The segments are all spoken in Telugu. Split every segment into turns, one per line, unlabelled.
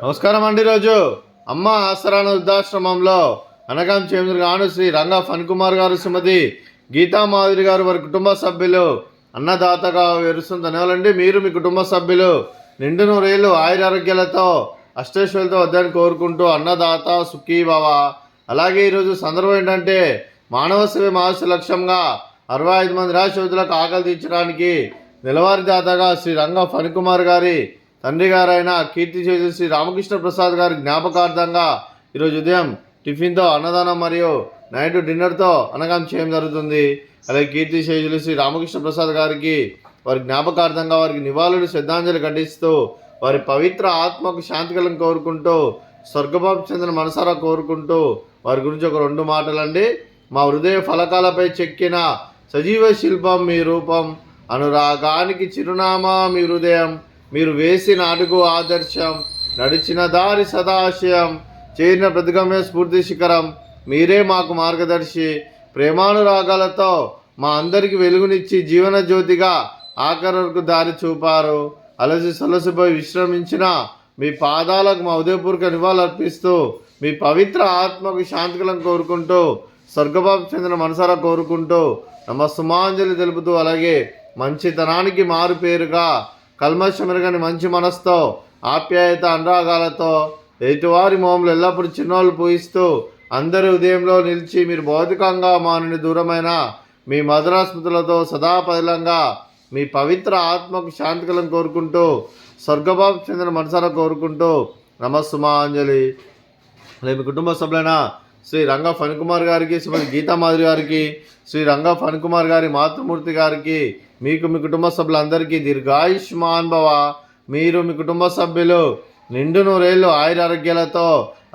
నమస్కారం అండి. రోజు అమ్మ ఆసరాన వృద్ధాశ్రమంలో అనగాం చేమదురుగాను శ్రీ రంగా ఫణికుమార్ గారు, శ్రీమతి గీతామాధురి గారు వారి కుటుంబ సభ్యులు అన్నదాతగా వెరుస్తుంది. ధన్యవాదాలండి. మీరు మీ కుటుంబ సభ్యులు నిండు నూరేళ్ళు ఆయురారోగ్యాలతో అష్టైశ్వర్యాలతో వద్దని కోరుకుంటూ అన్నదాత సుఖీ భవ. అలాగే ఈరోజు సందర్భం ఏంటంటే మానవ సేవ మహర్షి లక్ష్యంగా 65 మంది నిరాశ్రతులకు ఆకలి తీర్చడానికి నెలవారీ దాతగా శ్రీ రంగా ఫణికుమార్ గారి తండ్రి గారైన కీర్తిశేషులు శ్రీ రామకృష్ణ ప్రసాద్ గారి జ్ఞాపకార్థంగా ఈరోజు ఉదయం టిఫిన్తో అన్నదానం మరియు నైట్ డిన్నర్తో అన్నదానం చేయడం జరుగుతుంది. అలాగే కీర్తిశేషులు శ్రీ రామకృష్ణ ప్రసాద్ గారికి వారి జ్ఞాపకార్థంగా వారికి నివాళులు శ్రద్ధాంజలి ఘటిస్తూ వారి పవిత్ర ఆత్మకు శాంతి కలను కోరుకుంటూ స్వర్గభావం చెందిన మనసారా కోరుకుంటూ వారి గురించి ఒక 2 మాటలండి. మా హృదయ ఫలకాలపై చెక్కిన సజీవ శిల్పం మీ రూపం, అనురాగానికి చిరునామా మీ హృదయం, మీరు వేసిన అడుగు ఆదర్శం, నడిచిన దారి సదాశయం, చేరిన ప్రతిగమ్య స్ఫూర్తి శిఖరం, మీరే మాకు మార్గదర్శి. ప్రేమానురాగాలతో మా అందరికి వెలుగునిచ్చి జీవన జ్యోతిగా ఆఖరి వరకు దారి చూపారు. అలసి సొలసిపోయి విశ్రమించిన మీ పాదాలకు మా ఉదయపూర్వక నివాళులు అర్పిస్తూ మీ పవిత్ర ఆత్మకు శాంతికలను కోరుకుంటూ స్వర్గభావం చెందిన మనసారా కోరుకుంటూ నమస్సుమాంజలి తెలుపుతూ, అలాగే మంచితనానికి మారు పేరుగా కల్మషమెరగని మంచి మనసుతో ఆప్యాయత అనురాగాలతో ఎదుటివారి మోములు ఎల్లప్పుడూ చిన్నోళ్ళు పూయిస్తూ అందరి ఉదయంలో నిలిచి మీరు భౌతికంగా మా నుండి దూరమైన మీ మధురాస్మృతులతో సదాపదిలంగా మీ పవిత్ర ఆత్మకు శాంతికలను కోరుకుంటూ స్వర్గభావం చెందిన మనసారా కోరుకుంటూ నమస్సుమాంజలి. అలాగే మీ కుటుంబ సభ్యులైన శ్రీ రంగా ఫణికుమార్ గారికి, శ్రీమతి గీతామాధురి గారికి, శ్రీ రంగా ఫణికుమార్ గారి మాతృమూర్తి గారికి, మీకు మీ కుటుంబ సభ్యులందరికీ దీర్ఘాయుష్మాన్ భవ. మీరు మీ కుటుంబ సభ్యులు నిండు నూరేళ్ళు ఆయురారోగ్యాలతో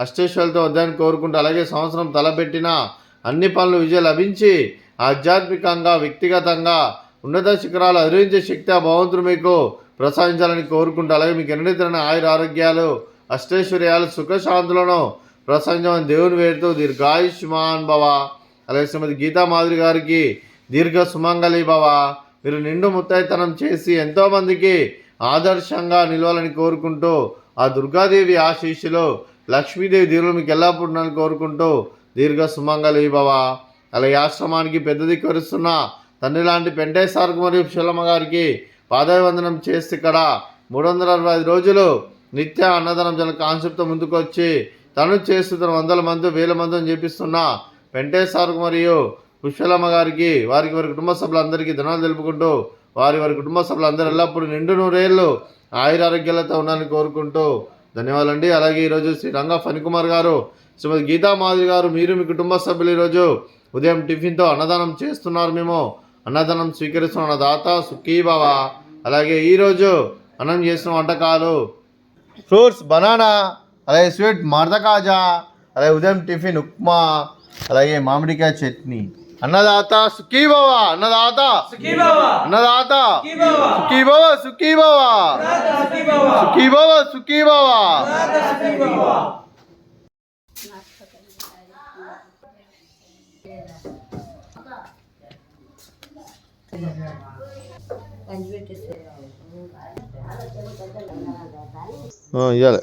అష్టైశ్వర్యాలతో వద్దని కోరుకుంటూ, అలాగే సంవత్సరం తలపెట్టిన అన్ని పనులు విజయం లభించి ఆధ్యాత్మికంగా వ్యక్తిగతంగా ఉన్నత శిఖరాలు అధిరించే శక్తి ఆ భగవంతుడు మీకు ప్రసాదించాలని కోరుకుంటూ, అలాగే మీకు ఎన్నడైతే ఆయురారోగ్యాలు అష్టైశ్వర్యాలు సుఖశాంతులను ప్రసాదించమని దేవుని వేరుతూ దీర్ఘాయుష్మాన్ భవ. అలాగే శ్రీమతి గీతామాధురి గారికి దీర్ఘ సుమంగళి భవ. మీరు నిండు ముత్తైతనం చేసి ఎంతోమందికి ఆదర్శంగా నిలవాలని కోరుకుంటూ ఆ దుర్గాదేవి ఆశీస్సులు లక్ష్మీదేవి దీవులు మీకు ఎల్లప్పుడూ కోరుకుంటూ దీర్ఘ సుమంగళి భవ. అలాగే ఆశ్రమానికి పెద్ద దిక్కు వరుస్తున్న తండ్రి లాంటి పెంటేశ్వరకు మరియు శిలమ్మ గారికి పాదాభివందనం చేసి ఇక్కడ 365 రోజులు నిత్య అన్నదానం జల కాన్సెప్ట్తో ముందుకు వచ్చి తను చేస్తున్న 100 మంది 1000 మందిని చేపిస్తున్న పెంటేశ్వరకు మరియు పుష్పలమ్మ గారికి వారి కుటుంబ సభ్యులందరికీ ధనాలు తెలుపుకుంటూ వారి కుటుంబ సభ్యులందరూ ఎల్లప్పుడూ నిండు నూరేళ్ళు ఆయురారోగ్యాలతో ఉండాలని కోరుకుంటూ ధన్యవాదాలండి. అలాగే ఈరోజు శ్రీ రంగా ఫణికుమార్ గారు, శ్రీమతి గీతామాధురి గారు, మీరు మీ కుటుంబ సభ్యులు ఈరోజు ఉదయం టిఫిన్తో అన్నదానం చేస్తున్నారు. మేము అన్నదానం స్వీకరిస్తున్న దాత సుఖీ భవ. అలాగే ఈరోజు అన్నం చేసిన వంటకాలు ఫ్రూట్స్ బనానా, అలాగే స్వీట్ మర్దకాజా, అలాగే ఉదయం టిఫిన్ ఉప్మా, అలాగే మామిడికాయ చట్నీ. అన్నదాత సుఖీ భవ, అన్నదాత అన్నదాత సుఖీ భవ, సుఖీ భవ, సుఖీ భవ, సుఖీ భవ. ఇవ్వాలి